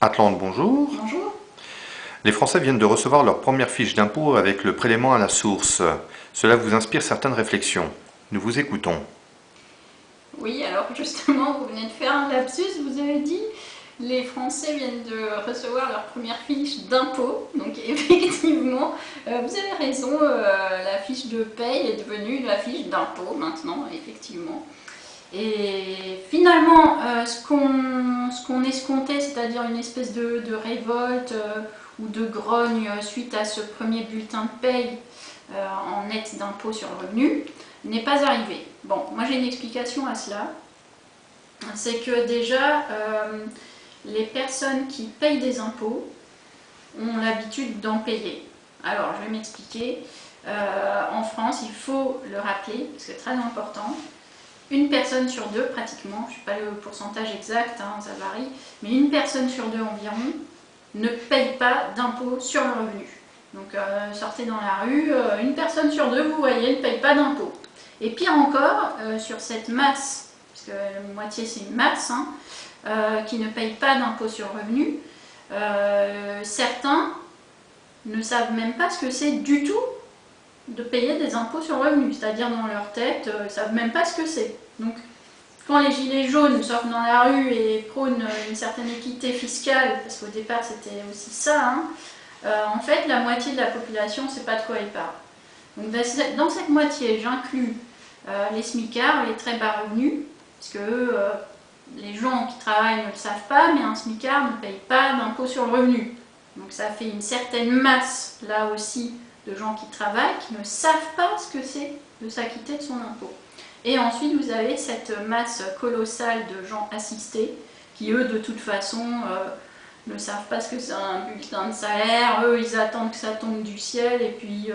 Atlante, bonjour. Bonjour. Les Français viennent de recevoir leur première fiche d'impôt avec le prélèvement à la source. Cela vous inspire certaines réflexions. Nous vous écoutons. Oui, alors justement, vous venez de faire un lapsus, vous avez dit les Français viennent de recevoir leur première fiche d'impôt. Donc effectivement, vous avez raison, la fiche de paye est devenue la fiche d'impôt maintenant, effectivement. Et finalement, ce qu'on escomptait, c'est-à-dire une espèce de révolte ou de grogne suite à ce premier bulletin de paye en net d'impôt sur le revenu, n'est pas arrivé. Bon, moi j'ai une explication à cela. C'est que déjà, les personnes qui payent des impôts ont l'habitude d'en payer. Alors, je vais m'expliquer. En France, il faut le rappeler, parce que c'est très important, une personne sur deux pratiquement, je ne sais pas le pourcentage exact, hein, ça varie, mais une personne sur deux environ ne paye pas d'impôt sur le revenu. Donc sortez dans la rue, une personne sur deux, vous voyez, ne paye pas d'impôt. Et pire encore, sur cette masse, parce que la moitié c'est une masse, hein, qui ne paye pas d'impôt sur le revenu, certains ne savent même pas ce que c'est du tout de payer des impôts sur le revenu, c'est-à-dire dans leur tête, ils ne savent même pas ce que c'est. Donc, quand les gilets jaunes sortent dans la rue et prônent une certaine équité fiscale, parce qu'au départ c'était aussi ça, hein, en fait la moitié de la population ne sait pas de quoi ils parlent. Donc dans cette moitié, j'inclus les smicards, les très bas revenus, parce que les gens qui travaillent ne le savent pas, mais un smicard ne paye pas d'impôt sur le revenu. Donc ça fait une certaine masse, là aussi, de gens qui travaillent, qui ne savent pas ce que c'est de s'acquitter de son impôt. Et ensuite, vous avez cette masse colossale de gens assistés, qui eux, de toute façon, ne savent pas ce que c'est un bulletin de salaire. Eux, ils attendent que ça tombe du ciel, et puis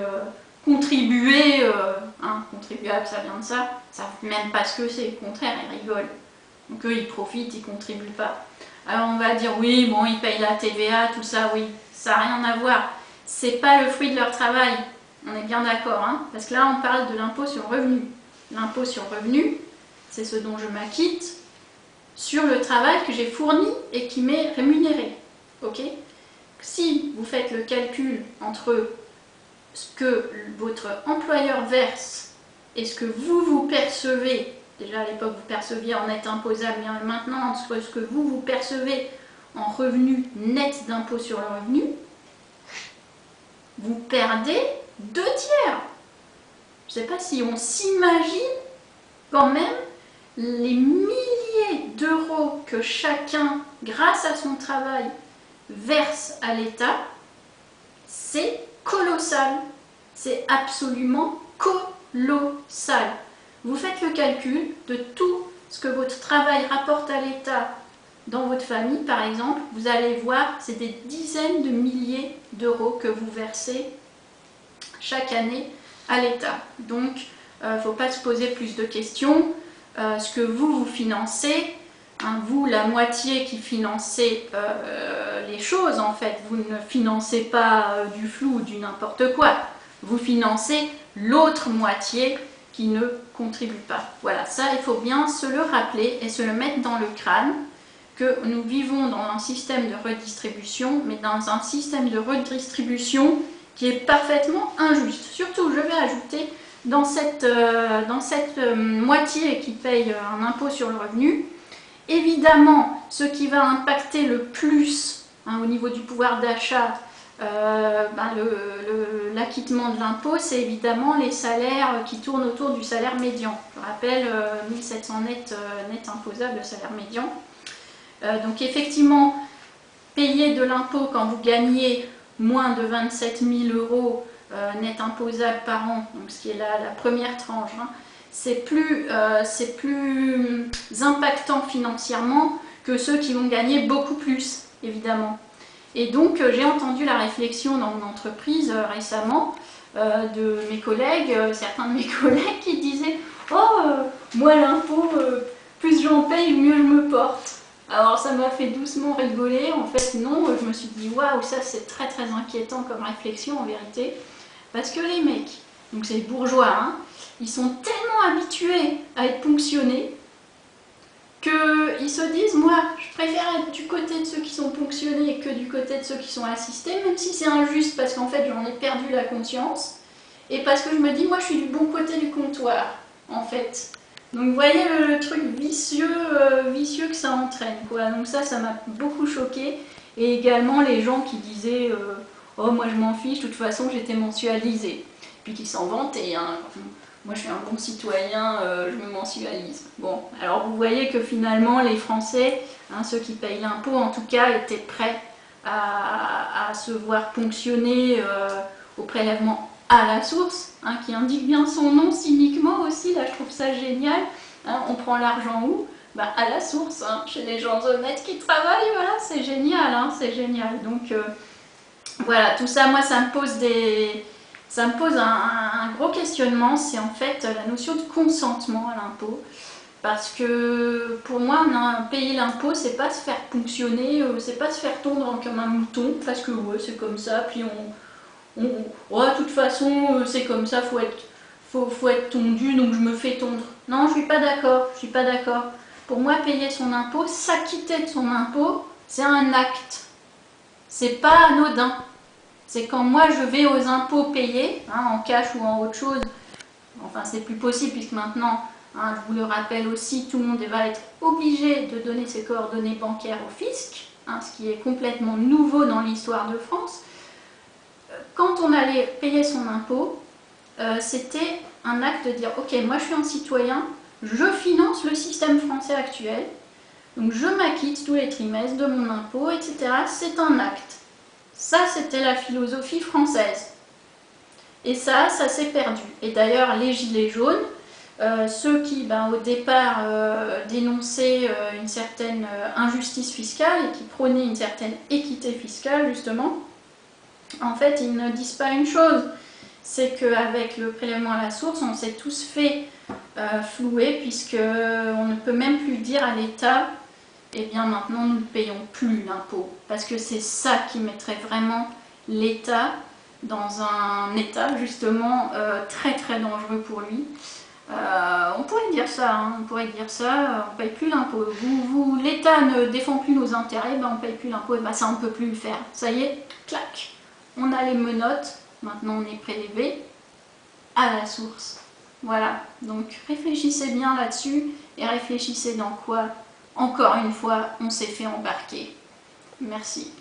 contribuer, contribuable, ça vient de ça, ils ne savent même pas ce que c'est, au contraire, ils rigolent. Donc eux, ils profitent, ils ne contribuent pas. Alors on va dire, oui, bon, ils payent la TVA, tout ça, oui, ça n'a rien à voir. C'est pas le fruit de leur travail, on est bien d'accord, hein, parce que là on parle de l'impôt sur le revenu. L'impôt sur le revenu, c'est ce dont je m'acquitte sur le travail que j'ai fourni et qui m'est rémunéré. Ok ? Si vous faites le calcul entre ce que votre employeur verse et ce que vous percevez, déjà à l'époque vous perceviez en net imposable, mais maintenant entre ce que vous percevez en revenu net d'impôt sur le revenu, vous perdez 2 tiers. Je ne sais pas si on s'imagine quand même les milliers d'euros que chacun, grâce à son travail, verse à l'État. C'est colossal. C'est absolument colossal. Vous faites le calcul de tout ce que votre travail rapporte à l'État dans votre famille, par exemple, vous allez voir, c'est des dizaines de milliers d'euros que vous versez chaque année à l'État. Donc, il ne faut pas se poser plus de questions. Ce que vous financez, hein, vous, la moitié qui financez les choses, en fait, vous ne financez pas du flou ou du n'importe quoi. Vous financez l'autre moitié qui ne contribue pas. Voilà, ça, il faut bien se le rappeler et se le mettre dans le crâne, que nous vivons dans un système de redistribution, mais dans un système de redistribution qui est parfaitement injuste. Surtout, je vais ajouter, dans cette moitié qui paye un impôt sur le revenu, évidemment, ce qui va impacter le plus, hein, au niveau du pouvoir d'achat, l'acquittement de l'impôt, c'est évidemment les salaires qui tournent autour du salaire médian. Je rappelle, 1700 net imposable, le salaire médian. Donc effectivement, payer de l'impôt quand vous gagnez moins de 27 000 euros net imposable par an, donc ce qui est la première tranche, hein, c'est plus impactant financièrement que ceux qui vont gagner beaucoup plus, évidemment. Et donc j'ai entendu la réflexion dans mon entreprise récemment de mes collègues, certains de mes collègues qui disaient « Oh, moi l'impôt, plus j'en paye, mieux je me porte ». Alors ça m'a fait doucement rigoler, en fait non, je me suis dit waouh, ça c'est très très inquiétant comme réflexion en vérité, parce que les mecs, donc c'est les bourgeois, hein, ils sont tellement habitués à être ponctionnés qu'ils se disent, moi, je préfère être du côté de ceux qui sont ponctionnés que du côté de ceux qui sont assistés, même si c'est injuste parce qu'en fait j'en ai perdu la conscience, et parce que je me dis, moi je suis du bon côté du comptoir, en fait. Donc vous voyez le truc vicieux, vicieux que ça entraîne, quoi. Donc ça m'a beaucoup choqué. Et également les gens qui disaient oh moi je m'en fiche, de toute façon j'étais mensualisée. Puis qui s'en vantaient, hein. Moi je suis un bon citoyen, je me mensualise. Bon, alors vous voyez que finalement les Français, hein, ceux qui payent l'impôt en tout cas, étaient prêts à se voir ponctionner au prélèvement à la source, hein, qui indique bien son nom cyniquement aussi, là je trouve ça génial. Hein, on prend l'argent où? Bah, à la source, hein, chez les gens honnêtes qui travaillent, voilà, c'est génial, hein, c'est génial. Donc voilà, tout ça, moi ça me pose un gros questionnement, c'est en fait la notion de consentement à l'impôt. Parce que pour moi, payer l'impôt, c'est pas se faire ponctionner, c'est pas se faire tondre comme un mouton, parce que ouais, c'est comme ça, puis ouais, de toute façon, c'est comme ça, faut être tondu, donc je me fais tondre. Non, je suis pas d'accord, je suis pas d'accord. Pour moi, payer son impôt, s'acquitter de son impôt, c'est un acte. C'est pas anodin. C'est quand moi je vais aux impôts payés, hein, en cash ou en autre chose. Enfin, c'est plus possible puisque maintenant, hein, je vous le rappelle aussi, tout le monde va être obligé de donner ses coordonnées bancaires au fisc, hein, ce qui est complètement nouveau dans l'histoire de France. Quand on allait payer son impôt, c'était un acte de dire ok, moi je suis un citoyen, je finance le système français actuel, donc je m'acquitte tous les trimestres de mon impôt, etc. C'est un acte. Ça, c'était la philosophie française. Et ça s'est perdu. Et d'ailleurs, les gilets jaunes, ceux qui, au départ, dénonçaient une certaine injustice fiscale et qui prônaient une certaine équité fiscale, justement, en fait, ils ne disent pas une chose, c'est qu'avec le prélèvement à la source, on s'est tous fait flouer, puisqu'on ne peut même plus dire à l'État, eh bien maintenant nous ne payons plus l'impôt. Parce que c'est ça qui mettrait vraiment l'État dans un état justement très très dangereux pour lui. On pourrait dire ça, hein, on pourrait dire ça, on ne paye plus l'impôt. L'État ne défend plus nos intérêts, on ne paye plus l'impôt, et ça on ne peut plus le faire. Ça y est, clac, on a les menottes, maintenant on est prélevé à la source. Voilà, donc réfléchissez bien là-dessus et réfléchissez dans quoi, encore une fois, on s'est fait embarquer. Merci.